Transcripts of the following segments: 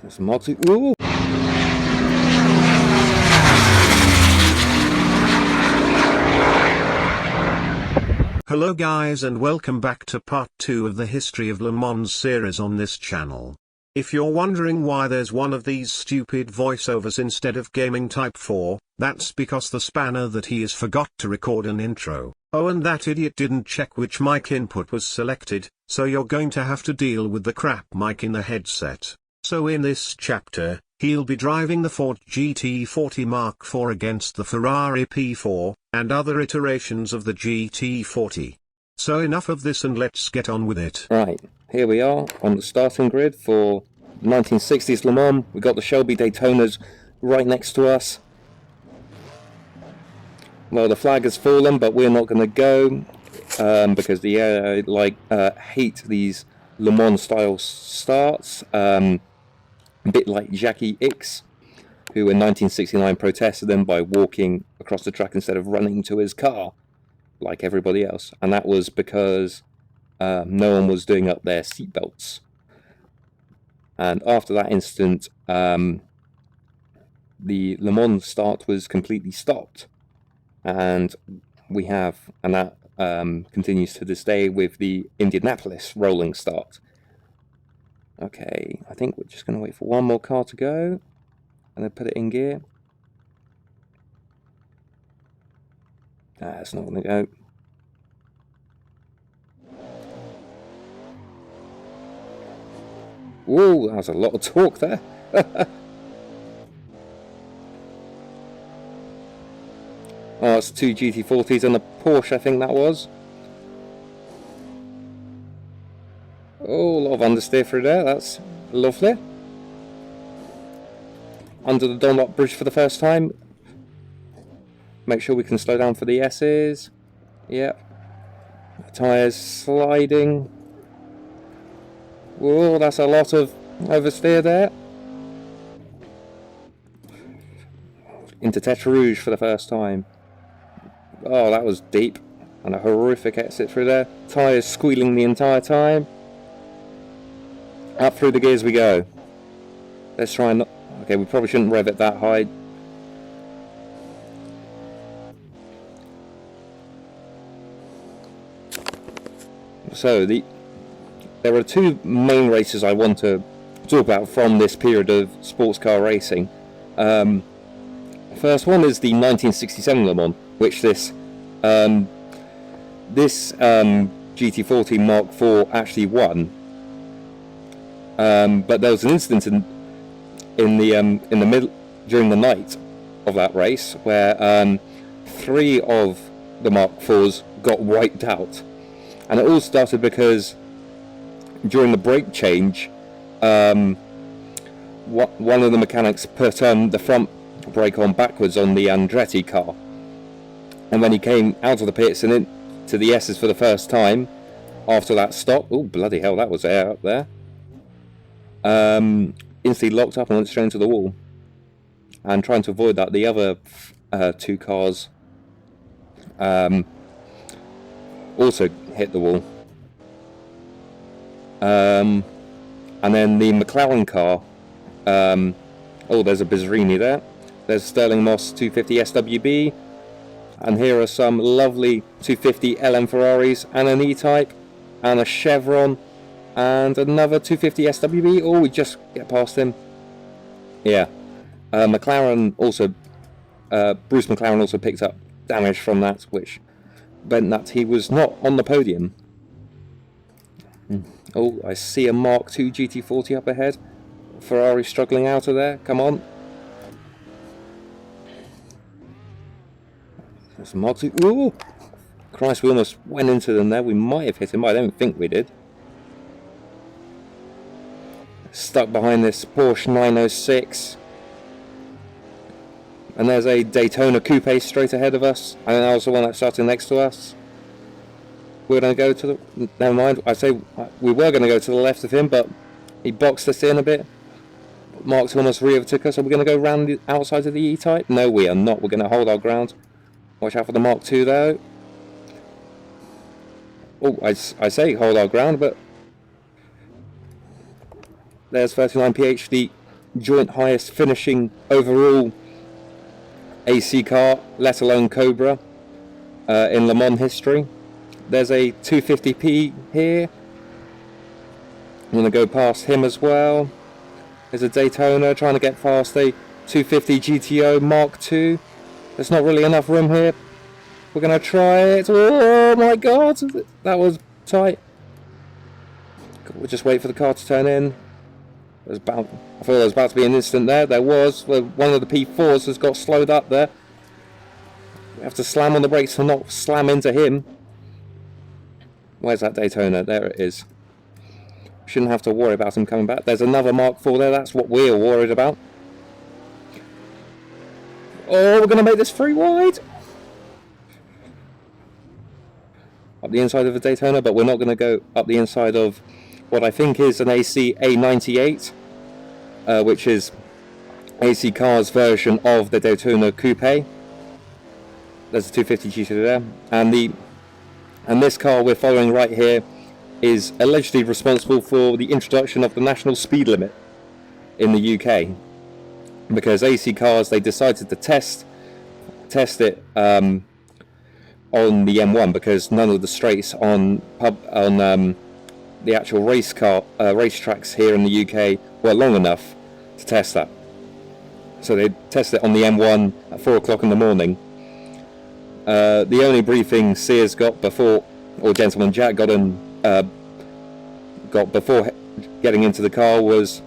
There's Mark 2. Ooh! Hello guys and welcome back to part 2 of the History of Le Mans series on this channel. If you're wondering why there's one of these stupid voiceovers instead of Gaming Type 4, that's because the spanner that he is forgot to record an intro. Oh, and that idiot didn't check which mic input was selected, so you're going to have to deal with the crap mic in the headset. So in this chapter, he'll be driving the Ford GT40 Mark IV against the Ferrari P4, and other iterations of the GT40. So enough of this and let's get on with it. Right, here we are on the starting grid for 1960s Le Mans. We've got the Shelby Daytonas right next to us. Well, the flag has fallen, but we're not going to go because the hate these Le Mans style starts. A bit like Jackie Ickx, who in 1969 protested them by walking across the track instead of running to his car, like everybody else. And that was because no one was doing up their seatbelts. And after that incident, the Le Mans start was completely stopped. And we have, and that continues to this day with the Indianapolis rolling start. Okay, I think we're just going to wait for one more car to go, and then put it in gear. It's not going to go. Whoa, that was a lot of torque there. Oh, it's two GT40s and a Porsche, I think that was. Oh, a lot of understeer through there, that's lovely. Under the Dunlop Bridge for the first time. Make sure we can slow down for the S's. Yep. Tyres sliding. Whoa, that's a lot of oversteer there. Into Tête Rouge for the first time. Oh, that was deep. And a horrific exit through there. Tyres squealing the entire time. Up through the gears we go. Let's try and... Okay, we probably shouldn't rev it that high. So, there are two main races I want to talk about from this period of sports car racing. First one is the 1967 Le Mans, which this GT40 Mark IV actually won. But there was an incident in the middle during the night of that race where three of the Mark IVs got wiped out, and it all started because during the brake change, one of the mechanics put the front brake on backwards on the Andretti car, and when he came out of the pits and into the S's for the first time after that stop, oh bloody hell, that was air up there. Instantly locked up and went straight into the wall. And trying to avoid that, the other two cars also hit the wall. And then the McLaren car, oh, there's a Bizzarrini there. There's Stirling Moss 250 SWB. And here are some lovely 250 LM Ferraris and an E-Type and a Chevron. And another 250 SWB. Oh, we just get past him. Yeah. McLaren also... Bruce McLaren also picked up damage from that, which meant that he was not on the podium. Oh, I see a Mark II GT40 up ahead. Ferrari struggling out of there. Come on. There's a Mark II. Ooh! Christ, we almost went into them there. We might have hit him, but I don't think we did. Stuck behind this Porsche 906, and there's a Daytona Coupe straight ahead of us, and then also one that's starting next to us. We're going to go to the... Never mind, I say we were going to go to the left of him, but he boxed us in a bit. Mark's almost re-overtook us. Are we going to go round the outside of the E-Type? No, we are not. We're going to hold our ground. Watch out for the Mark II, though. Oh, I say hold our ground, but... There's 39 PH, the joint highest finishing overall AC car, let alone Cobra, in Le Mans history. There's a 250p here. I'm going to go past him as well. There's a Daytona trying to get past a 250 GTO Mark II. There's not really enough room here. We're going to try it. Oh my god, that was tight. We'll just wait for the car to turn in. I thought there was about to be an incident there. There was. One of the P4s has got slowed up there. We have to slam on the brakes to not slam into him. Where's that Daytona? There it is. Shouldn't have to worry about him coming back. There's another Mark IV there. That's what we're worried about. Oh, we're going to make this 3 wide. Up the inside of the Daytona, but we're not going to go up the inside of what I think is an AC A98, which is AC Car's version of the Daytona Coupe. There's a 250 GT there, and this car we're following right here is allegedly responsible for the introduction of the national speed limit in the UK, because AC Cars, they decided to test it on the M1, because none of the straights on the actual racetracks here in the UK were long enough to test that. So they tested it on the M1 at 4 o'clock in the morning. The only briefing Sears got before, or Gentleman Jack got before getting into the car, was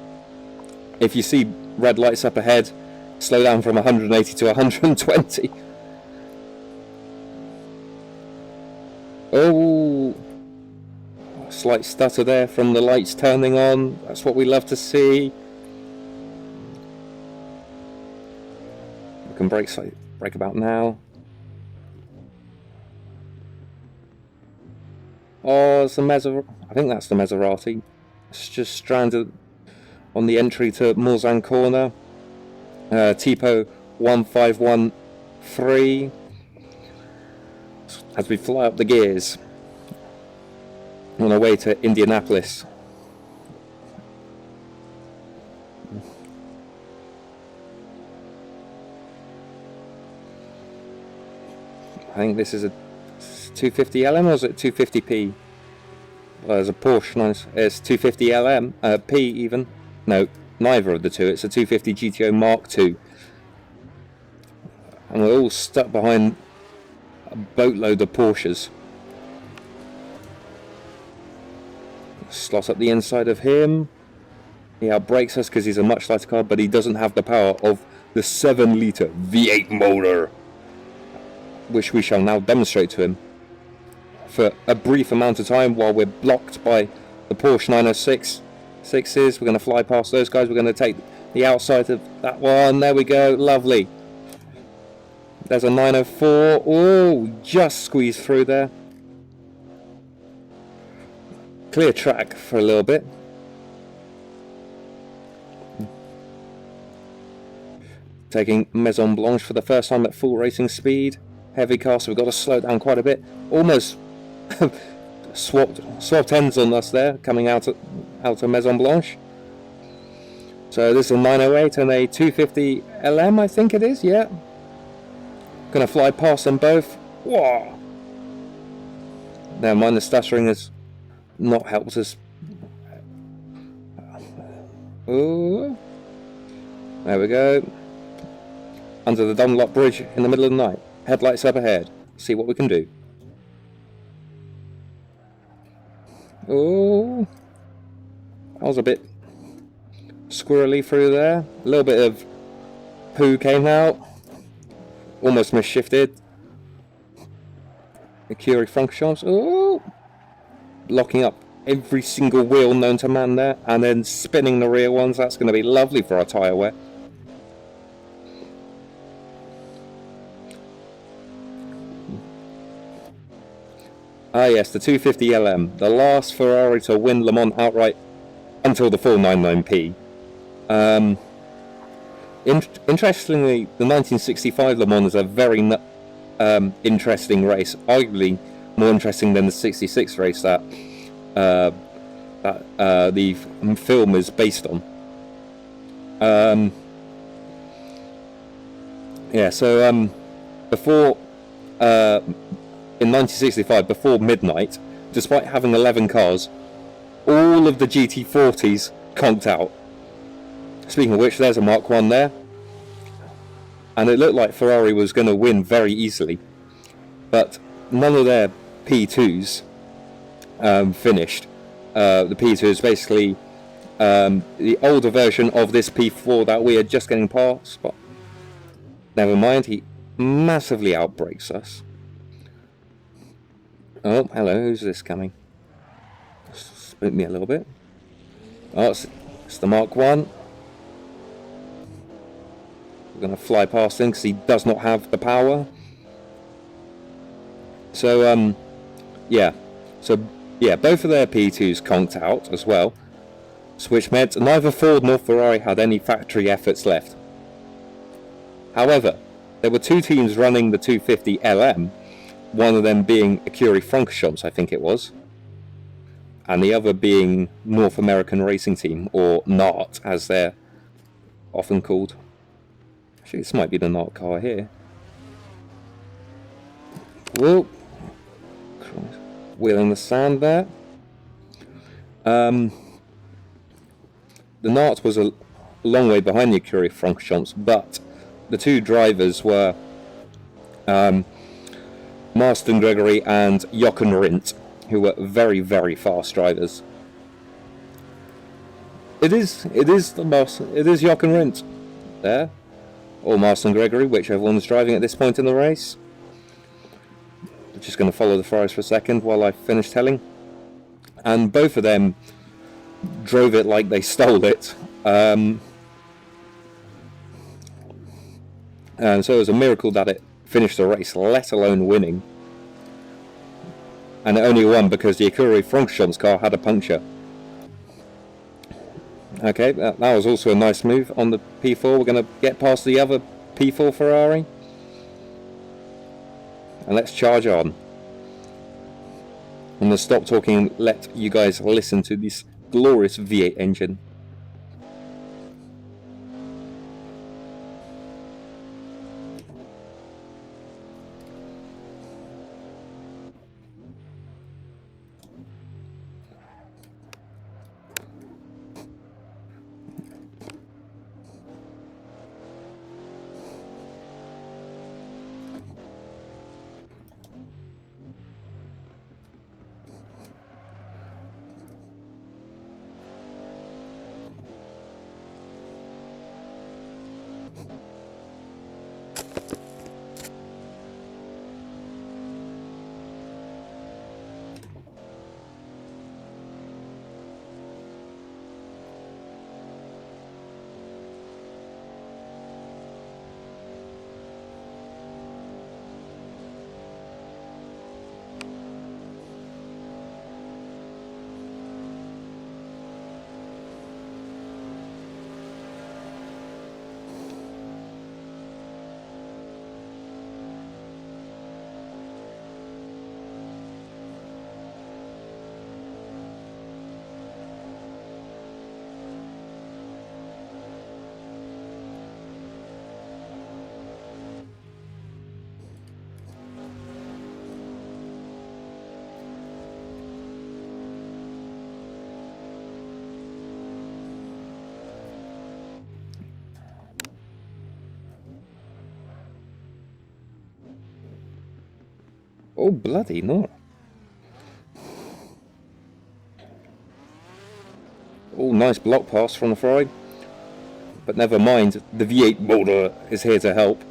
if you see red lights up ahead, slow down from 180 to 120. Oh, slight stutter there from the lights turning on. That's what we love to see. We can brake about now. Oh, it's the I think that's the Maserati. It's just stranded on the entry to Mulsanne Corner. Tipo 1513. As we fly up the gears on our way to Indianapolis. I think this is a 250 LM, or is it 250p? Well, there's a Porsche, it's 250 LM, P even. No, neither of the two. It's a 250 GTO Mark II. And we're all stuck behind a boatload of Porsches. Slot up the inside of him. He outbrakes us because he's a much lighter car, but he doesn't have the power of the 7-litre V8 motor, which we shall now demonstrate to him for a brief amount of time while we're blocked by the Porsche 906 6s. We're going to fly past those guys. We're going to take the outside of that one. There we go. Lovely. There's a 904. Oh, just squeezed through there. Clear track for a little bit. Taking Maison Blanche for the first time at full racing speed. Heavy car, so we've got to slow down quite a bit. Almost swapped ends on us there, coming out of Maison Blanche. So this is a 908 and a 250 LM, I think it is, yeah. Gonna fly past them both. Whoa! Never mind, the stuttering has not helped us. Ooh. There we go. Under the Dunlop Bridge in the middle of the night. Headlights up ahead. See what we can do. Oh, that was a bit squirrely through there. A little bit of poo came out. Almost misshifted. The Curie Francorchamps. Oh, locking up every single wheel known to man there, and then spinning the rear ones. That's going to be lovely for our tyre wear. Ah yes, the 250 LM, the last Ferrari to win Le Mans outright until the 499P. Interestingly, the 1965 Le Mans is a very interesting race, arguably more interesting than the 66 race that the film is based on. Yeah, so before in 1965, before midnight, despite having 11 cars, all of the GT40s conked out. Speaking of which, there's a Mark 1 there. And it looked like Ferrari was going to win very easily. But none of their P2s finished. The P2 is basically the older version of this P4 that we are just getting past. But never mind, he massively outbrakes us. Oh, hello, who's this coming? Spook me a little bit. Oh, it's the Mark 1. We're going to fly past him because he does not have the power. So, yeah. So, yeah, both of their P2s conked out as well, which meant neither Ford nor Ferrari had any factory efforts left. However, there were two teams running the 250 LM, one of them being Écurie-Francorchamps, I think it was, and the other being North American Racing Team, or NART as they're often called. Actually, this might be the NART car here. Whoa. Wheel in the sand there. The NART was a long way behind the Écurie-Francorchamps, but the two drivers were Marston Gregory and Jochen Rindt, who were very, very fast drivers. It is Jochen Rindt there, or Marston Gregory, whichever one's driving at this point in the race. I'm just going to follow the Ferraris for a second while I finish telling. And both of them drove it like they stole it. And so it was a miracle that it finished the race, let alone winning. And it only won because the Écurie-Francorchamps car had a puncture. Okay, that was also a nice move on the P4. We're going to get past the other P4 Ferrari. And let's charge on. I'm going to stop talking and let you guys listen to this glorious V8 engine. Oh, bloody no. Oh, nice block pass from the Ferrari. But never mind, the V8 motor is here to help.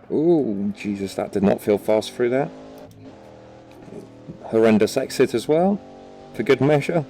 Oh, Jesus, that did not feel fast through that. Horrendous exit as well, for good measure.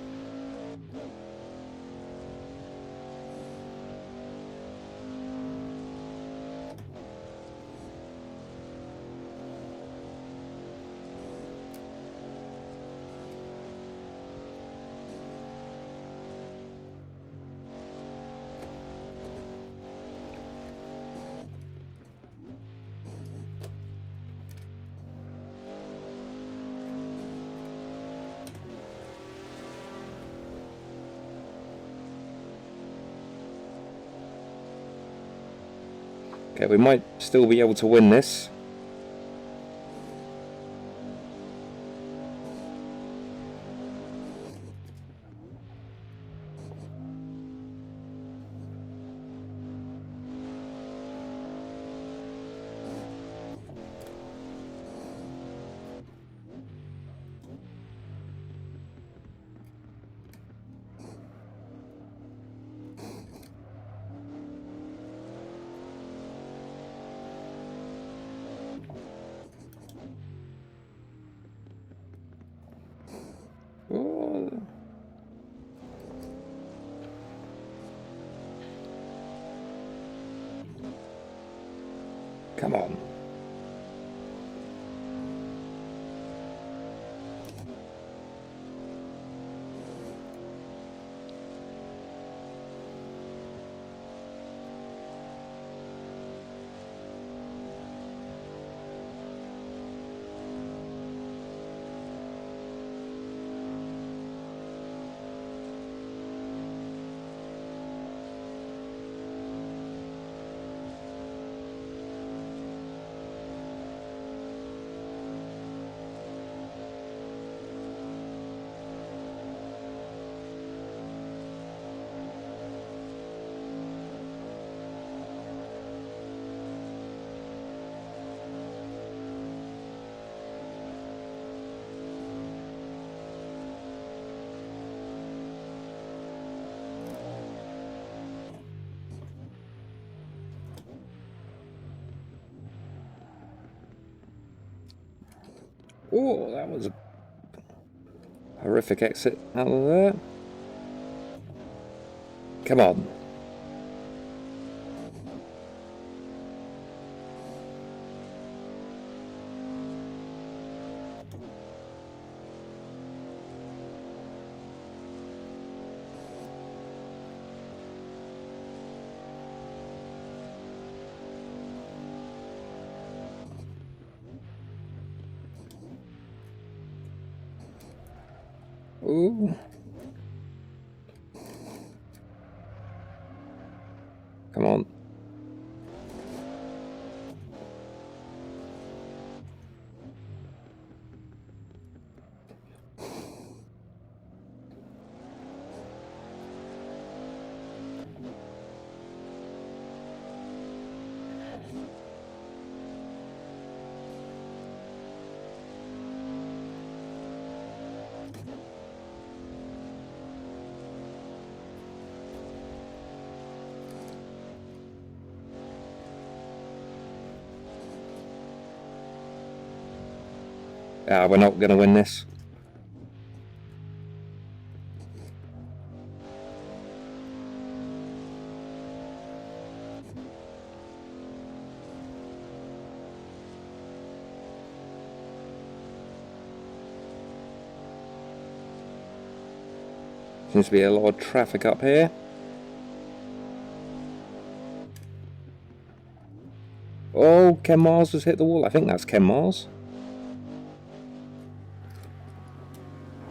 Okay, we might still be able to win this. Oh. Come on. Oh, that was a horrific exit out of there. Come on. Ooh. Come on. We're not going to win this. Seems to be a lot of traffic up here. Oh, Ken Mars has hit the wall. I think that's Ken Mars.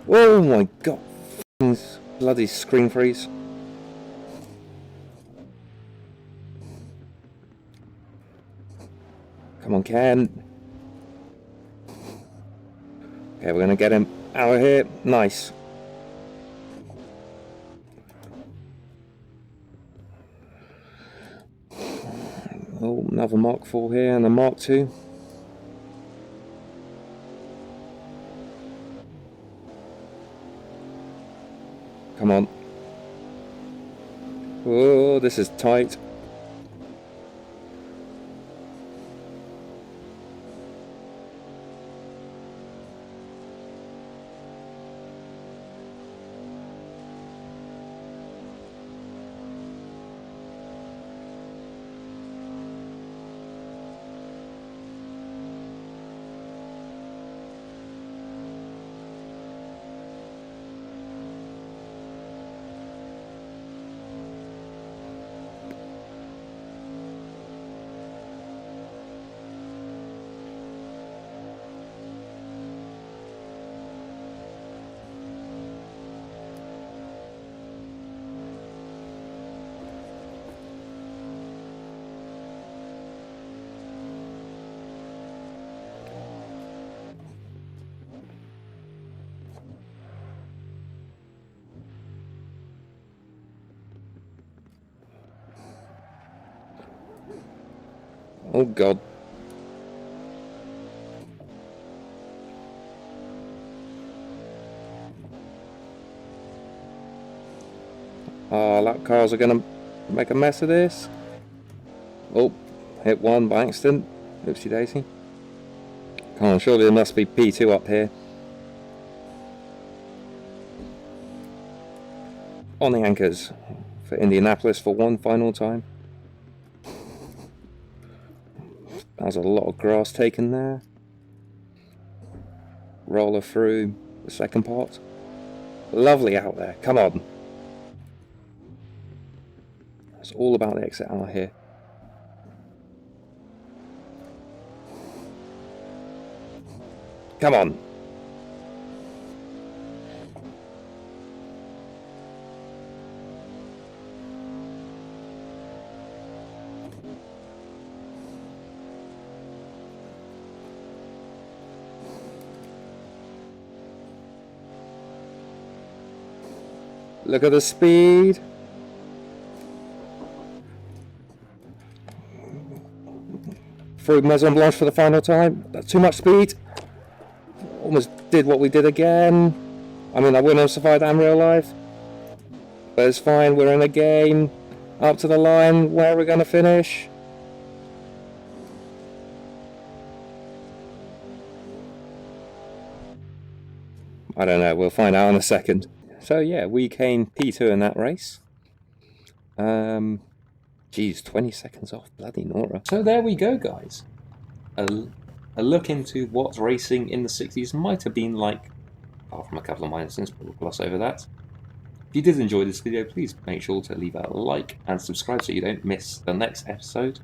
Oh my god. Bloody screen freeze. Come on, Ken. Okay, we're going to get him out of here. Nice. Oh, another Mark IV here and a Mark II. Come on. Oh, this is tight. Oh god. Oh, lap cars are gonna make a mess of this. Oh, hit one by accident. Oopsie daisy. Come on, surely there must be P2 up here. On the anchors for Indianapolis for one final time. That was a lot of grass taken there. Roller through the second part. Lovely out there, come on. It's all about the exit out here. Come on. Look at the speed. Through Maison Blanche for the final time. That's too much speed. Almost did what we did again. I mean, I wouldn't have survived that in real life. But it's fine, we're in a game. Up to the line, where are we going to finish? I don't know, we'll find out in a second. So yeah, we came P2 in that race. Geez, 20 seconds off, bloody Nora. So there we go, guys. A look into what racing in the 60s might have been like, apart from a couple of minuses, but we'll gloss over that. If you did enjoy this video, please make sure to leave a like and subscribe so you don't miss the next episode,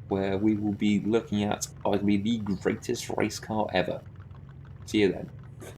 where we will be looking at arguably the greatest race car ever. See you then.